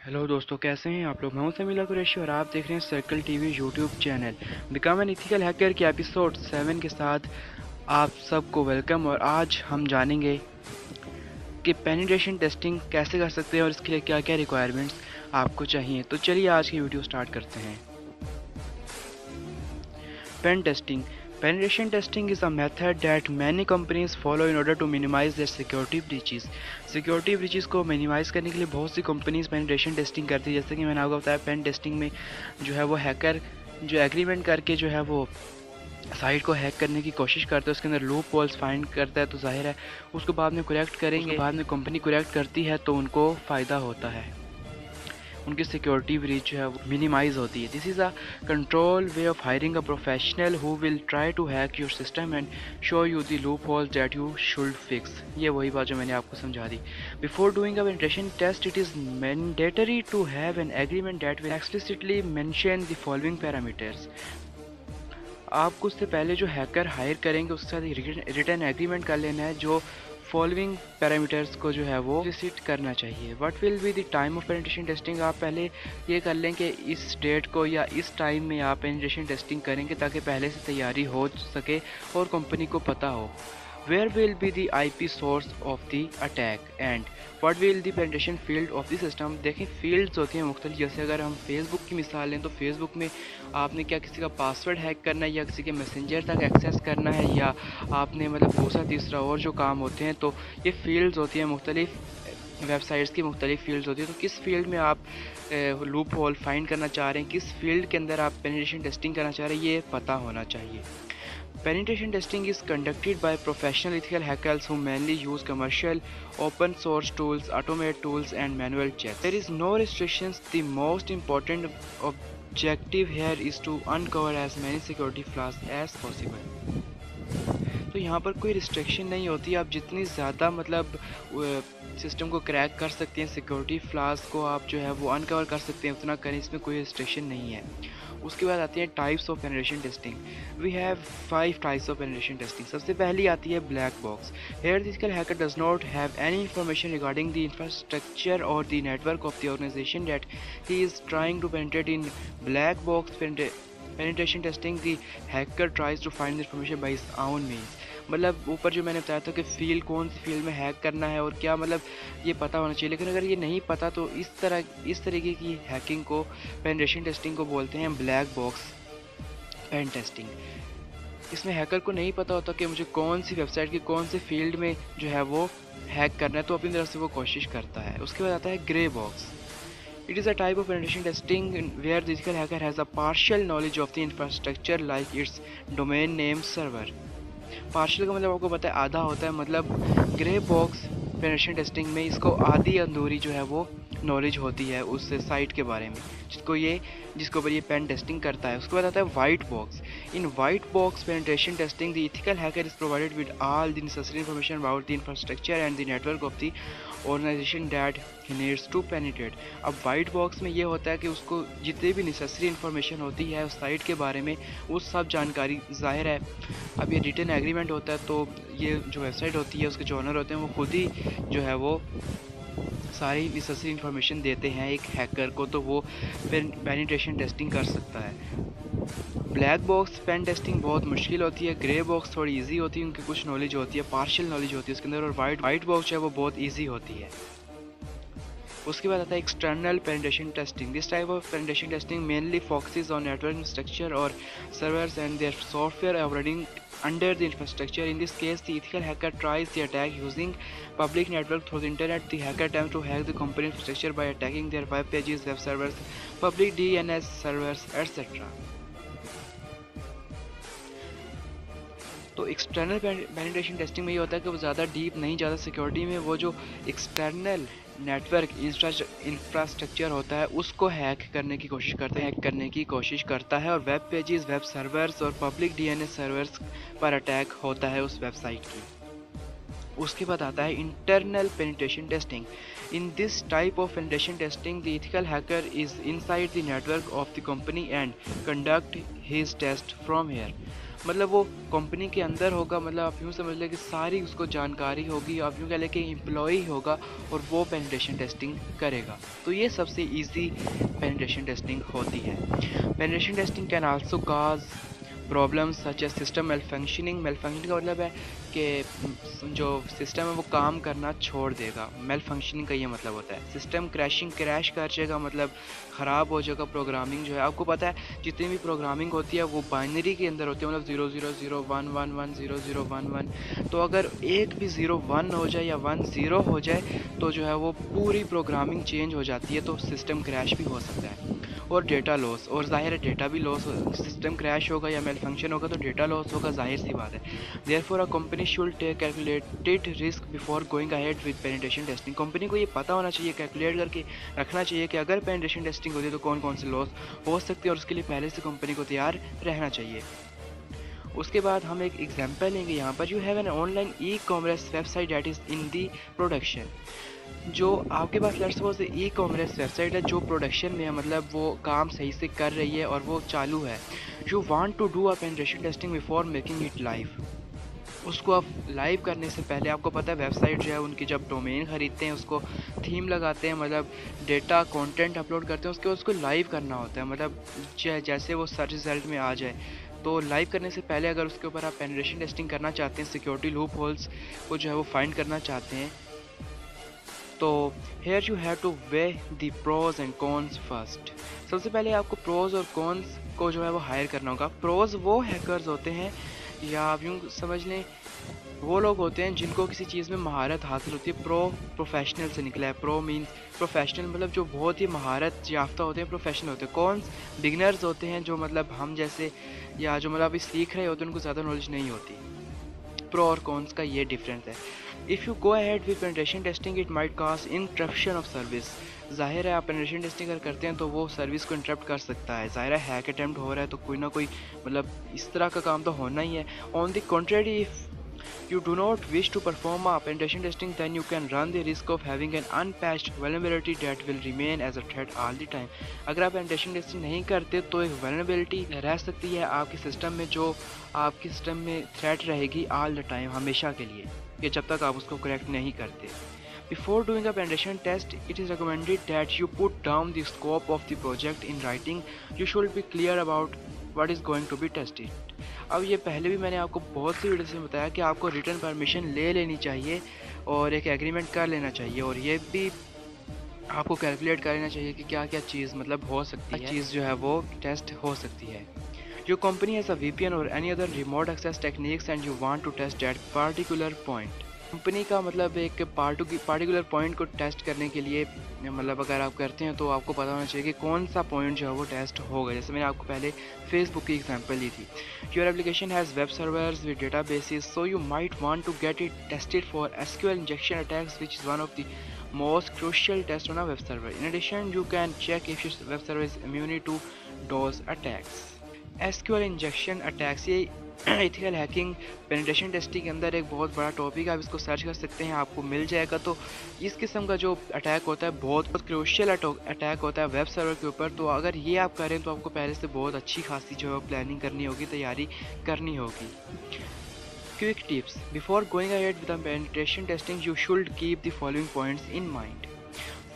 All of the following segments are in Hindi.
हेलो दोस्तों, कैसे हैं आप लोग। मैं हूं समीला कुरैशी और आप देख रहे हैं circle TV YouTube channel. Become an ethical hacker के एपिसोड 7 के साथ आप सबको वेलकम। और आज हम जानेंगे कि पेनिट्रेशन टेस्टिंग कैसे कर सकते हैं और इसके लिए क्या क्या रिक्वायरमेंट्स आपको चाहिए। तो चलिए आज की वीडियो स्टार्ट करते हैं। Pen testing. Penetration testing is a method that many companies follow in order to minimize their security breaches. Security breaches को minimize करने के लिए बहुत सी कंपनीज penetration testing करती है। जैसे कि मैंने आपको बताया, पेन टेस्टिंग में जो है वो हैकर जो एग्रीमेंट करके जो है वो साइट को हैक करने की कोशिश करता है, उसके अंदर लूप होल्स फाइंड करता है, तो जाहिर है उसको बाद में करेक्ट करेंगे। बाद में कंपनी करेक्ट करती है तो उनको फ़ायदा होता है, उनकी सिक्योरिटी ब्रीच जो है वो मिनिमाइज होती है। This is a control way of hiring a professional who will try to hack your system and show you the loopholes that you should fix. ये वही बात जो मैंने आपको समझा दी। Before doing a penetration test it is mandatory to have an agreement that will explicitly mention the following parameters. आपको उससे पहले जो हैकर हायर करेंगे उसके साथ रिटर्न एग्रीमेंट कर लेना है जो फॉलोइंग पैरामीटर्स को जो है वो विजिट करना चाहिए। What will be the time of penetration testing. आप पहले ये कर लें कि इस डेट को या इस टाइम में आप पेनिट्रेशन टेस्टिंग करेंगे ताकि पहले से तैयारी हो सके और कंपनी को पता हो। Where will be the IP source of the attack and what will the penetration field of the system। देखें fields होती हैं मुख्तलिफ। जैसे अगर हम Facebook की मिसाल लें तो Facebook में आपने क्या किसी का पासवर्ड हैक करना है या किसी के मैसेंजर तक एक्सेस करना है या आपने मतलब दूसरा तीसरा और जो काम होते हैं, तो ये फील्ड्स होती हैं मुख्तलिफ वेबसाइट्स की मुख्तलिफ फील्ड्स होती है। तो किस फील्ड में आप लूप होल फाइंड करना चाह रहे हैं, किस फील्ड के अंदर आप पेनिट्रेशन टेस्टिंग करना चाह रहे हैं, ये पता होना चाहिए। Penetration testing is conducted by professional ethical hackers who mainly use commercial open source tools, automate tools and manual checks. There is no restrictions. The most important objective here is to uncover as many security flaws as possible. तो यहाँ पर कोई रिस्ट्रिक्शन नहीं होती। आप जितनी ज़्यादा मतलब सिस्टम को क्रैक कर सकते हैं, सिक्योरिटी फ्लास को आप जो है वो अनकवर कर सकते हैं, उतना करें, इसमें कोई रिस्ट्रिक्शन नहीं है। उसके बाद आती है types of penetration testing. We have 5 types of penetration testing. सबसे पहली आती है black box. Here the ethical hacker does not have any information regarding the infrastructure और the network of the organisation that he is trying to penetrate in black box penetration testing the hacker tries to find the information by his own means. मतलब ऊपर जो मैंने बताया था कि फील्ड कौन सी फील्ड में हैक करना है और क्या, मतलब ये पता होना चाहिए। लेकिन अगर ये नहीं पता तो इस तरीके की हैकिंग को पेनिट्रेशन टेस्टिंग को बोलते हैं ब्लैक बॉक्स पेन टेस्टिंग। इसमें हैकर को नहीं पता होता कि मुझे कौन सी वेबसाइट की कौन से फील्ड में जो है वो हैक करना है, तो अपनी तरफ से वो कोशिश करता है। उसके बाद आता है grey box. It is a type of penetration testing where the ethical hacker has a partial knowledge of the infrastructure like its domain name server। Partial का मतलब आपको पता है आधा होता है। मतलब ग्रे बॉक्स पेनिट्रेशन टेस्टिंग में इसको आधी अधूरी जो है वो नॉलेज होती है उस साइट के बारे में जिसके ऊपर ये पेन टेस्टिंग करता है। उसके बाद आता है white box. In white box penetration testing the ethical hacker is provided with all the necessary information about the infrastructure and the network of the organisation that he needs to penetrate. अब वाइट बॉक्स में ये होता है कि उसको जितनी भी नेसेसरी इंफॉर्मेशन होती है उस साइट के बारे में, वो सब जानकारी ज़ाहिर है। अब ये रिटर्न एग्रीमेंट होता है तो ये जो वेबसाइट होती है उसके जो ओनर होते हैं वो खुद ही जो है वो सारी नेसेसरी इंफॉर्मेशन देते हैं एक हैकर को, तो वो पेनिट्रेशन टेस्टिंग कर सकता है। ब्लैक बॉक्स पेन टेस्टिंग बहुत मुश्किल होती है। ग्रे बॉक्स थोड़ी इजी होती है, उनकी कुछ नॉलेज होती है, पार्शियल नॉलेज होती है उसके अंदर। और वाइट बॉक्स जो है वो बहुत इजी होती है। उसके बाद आता है external penetration testing. This type of penetration testing mainly focuses on network structure और servers and their software operating under the infrastructure. In this case, the ethical hacker tries the attack using public network through the internet. The hacker attempts to hack the company infrastructure by attacking their web pages, web servers, public DNS servers, etc. तो एक्सटर्नल पेनिट्रेशन टेस्टिंग में ये होता है कि वो ज़्यादा डीप नहीं जाता सिक्योरिटी में। वो जो एक्सटर्नल नेटवर्क इंफ्रास्ट्रक्चर होता है उसको हैक करने की कोशिश करता है और वेब पेजेस, वेब सर्वर्स और पब्लिक डीएनएस सर्वर्स पर अटैक होता है उस वेबसाइट की। उसके बाद आता है internal penetration testing. In this type of penetration testing, the ethical hacker is inside the network of the company and conduct his test from here. मतलब वो कंपनी के अंदर होगा, मतलब आप यूँ समझ लें कि सारी उसको जानकारी होगी, आप यूँ कह लें कि एम्प्लॉई होगा और वो पेनिट्रेशन टेस्टिंग करेगा। तो ये सबसे ईजी पेनिट्रेशन टेस्टिंग होती है। Penetration testing can also cause problems such as system malfunctioning. Malfunctioning का मतलब है कि जो सिस्टम है वो काम करना छोड़ देगा। मेलफंक्शनिंग का ये मतलब होता है सिस्टम क्रैश कर जाएगा, मतलब ख़राब हो जाएगा। प्रोग्रामिंग जो है, आपको पता है जितनी भी प्रोग्रामिंग होती है वो बाइनरी के अंदर होती है, मतलब 0 0 0 1 1 1 0 0 1 1। तो अगर एक भी 0 1 हो जाए या 1 0 हो जाए तो जो है वो पूरी प्रोग्रामिंग चेंज हो जाती है, तो सिस्टम क्रैश भी हो सकता है। और डेटा लॉस, और ज़ाहिर है डेटा भी लॉस, सिस्टम क्रैश होगा या मेल फंक्शन होगा तो डेटा लॉस होगा, जाहिर सी बात है। Therefore a company should take calculated risk before going ahead with penetration testing. Company को ये पता होना चाहिए, कैलकुलेट करके रखना चाहिए कि अगर पेनिट्रेशन टेस्टिंग होती है तो कौन कौन से लॉस हो सकते हैं, और उसके लिए पहले से कंपनी को तैयार रहना चाहिए। उसके बाद हम एक एग्जांपल लेंगे यहाँ पर। You have an online e commerce website that is in the production. जो आपके पास let's suppose e commerce website है जो प्रोडक्शन में है, मतलब वो काम सही से कर रही है और वो चालू है। You want to do a penetration testing before making it live. उसको आप लाइव करने से पहले, आपको पता है वेबसाइट जो है उनकी जब डोमेन ख़रीदते हैं उसको थीम लगाते हैं, मतलब डेटा कंटेंट अपलोड करते हैं, उसको लाइव करना होता है। मतलब जैसे वो सर्च रिजल्ट में आ जाए, तो लाइव करने से पहले अगर उसके ऊपर आप पेनिट्रेशन टेस्टिंग करना चाहते हैं, सिक्योरिटी लूप होल्स को जो है वो फाइंड करना चाहते हैं, तो here you have to weigh the pros and cons first. सबसे पहले आपको प्रोज और कॉन्स को जो है वो हायर करना होगा। प्रोज वो हैकर्स होते हैं, या आप यूँ समझ लें वो लोग होते हैं जिनको किसी चीज़ में महारत हासिल होती है। प्रोफेशनल से निकला है, प्रो मीन्स प्रोफेशनल, मतलब जो बहुत ही महारत याफ्ता होते हैं, प्रोफेशनल होते हैं। कॉन्स बिगनर्स होते हैं, जो मतलब हम जैसे, या जो मतलब अभी सीख रहे होते हैं, उनको ज़्यादा नॉलेज नहीं होती। प्रो और कॉन्स का ये डिफरेंस है। If you go ahead with penetration testing it might cause interruption of service. ज़ाहिर है आप पेनिट्रेशन टेस्टिंग अगर करते हैं तो वो सर्विस को इंटरप्ट कर सकता है। ज़ाहिर है हैक अटैम्प्ट हो रहा है तो कोई ना कोई मतलब इस तरह का काम तो होना ही है। On the contrary, if you do not wish to perform a penetration testing, then you can run the risk of having an unpatched vulnerability that will remain as a threat all the time। अगर आप penetration testing नहीं करते तो एक vulnerability रह सकती है आपके सिस्टम में, जो आपके सिस्टम में थ्रेट रहेगी all the time, हमेशा के लिए, ये जब तक आप उसको करेक्ट नहीं करते। Before doing a penetration test, it is recommended that you put down the scope of the project in writing. You should be clear about what is going to be tested। अब ये पहले भी मैंने आपको बहुत सी वीडियोस में बताया कि आपको रिटर्न परमिशन ले लेनी चाहिए और एक एग्रीमेंट कर लेना चाहिए, और ये भी आपको कैलकुलेट कर लेना चाहिए कि क्या क्या चीज़ मतलब हो सकती है, चीज़ जो है वो टेस्ट हो सकती है। Your company has a VPN or any other remote access techniques and you want to test that particular point। Company का मतलब एक पार्टिकुलर पॉइंट को टेस्ट करने के लिए, मतलब अगर आप करते हैं तो आपको पता होना चाहिए कि कौन सा पॉइंट जो है वो टेस्ट होगा। जैसे मैंने आपको पहले फेसबुक की एग्जांपल दी थी। Your application has web servers with databases, so you might want to get it tested for SQL injection attacks, which is one of the most crucial test on a web server। In addition, you can check if your web server is immune to DOS attacks। SQL injection attacks, ये एथिकल हैकिंग पेनिट्रेशन टेस्टिंग के अंदर एक बहुत बड़ा टॉपिक है। आप इसको सर्च कर सकते हैं, आपको मिल जाएगा। तो इस किस्म का जो अटैक होता है बहुत क्रूशियल अटैक होता है वेब सर्वर के ऊपर। तो अगर ये आप करें तो आपको पहले से बहुत अच्छी खासी जो है प्लानिंग करनी होगी, तैयारी करनी होगी। Quick tips before going ahead with the penetration testing, you should keep the following points in mind.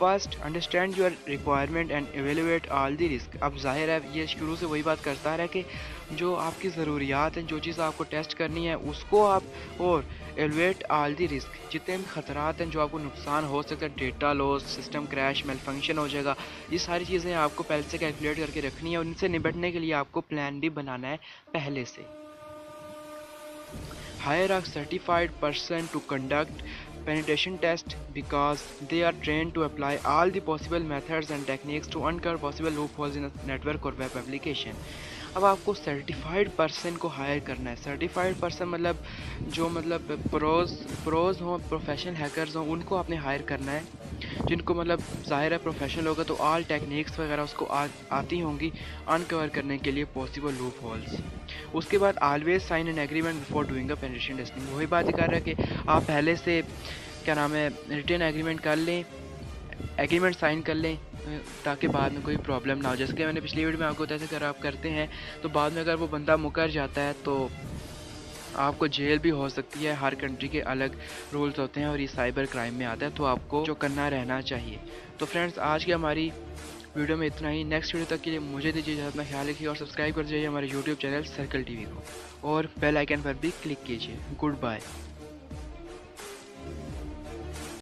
First, understand your requirement and evaluate all the risk. अब जाहिर है ये शुरू से वही बात करता है कि जो आपकी ज़रूरियात हैं, जो चीज़ आपको टेस्ट करनी है उसको आप, और एवेलुएट ऑल दी रिस्क, जितने भी ख़तरात हैं जो आपको नुकसान हो सकता है, data loss, system crash, malfunction हो जाएगा, ये सारी चीज़ें आपको पहले से कैलकुलेट करके रखनी है, और इनसे निपटने के लिए आपको प्लान भी बनाना है पहले से। Hire a certified person to conduct penetration test because they are trained to apply all the possible methods and techniques to uncover possible loopholes in a network or web application। अब आपको सर्टिफाइड पर्सन को हायर करना है। सर्टिफाइड पर्सन मतलब जो मतलब प्रोज हों, प्रोफेशनल हैकर्स हों, उनको आपने हायर करना है, जिनको मतलब ज़ाहिर है प्रोफेशनल होगा तो ऑल टेक्निक्स वगैरह उसको आती होंगी अनकवर करने के लिए पॉसिबल लूप होल्स। उसके बाद always sign an agreement before doing a penetration testing. वही बात ही कर रहा है कि आप पहले से क्या नाम है रिटन एग्रीमेंट कर लें, एग्रीमेंट साइन कर लें ताकि बाद में कोई प्रॉब्लम ना हो। जैसे कि मैंने पिछली वीडियो में आपको बताया था, अगर आप करते हैं तो बाद में अगर वो बंदा मुकर जाता है तो आपको जेल भी हो सकती है। हर कंट्री के अलग रूल्स होते हैं और ये साइबर क्राइम में आता है, तो आपको जो करना रहना चाहिए। तो फ्रेंड्स, आज की हमारी वीडियो में इतना ही। नेक्स्ट वीडियो तक के लिए मुझे दीजिए इजाज़त। अपना ख्याल रखिए और सब्सक्राइब कर दीजिए हमारे यूट्यूब चैनल सर्कल टीवी को, और बेल आइकन पर भी क्लिक कीजिए। Good bye.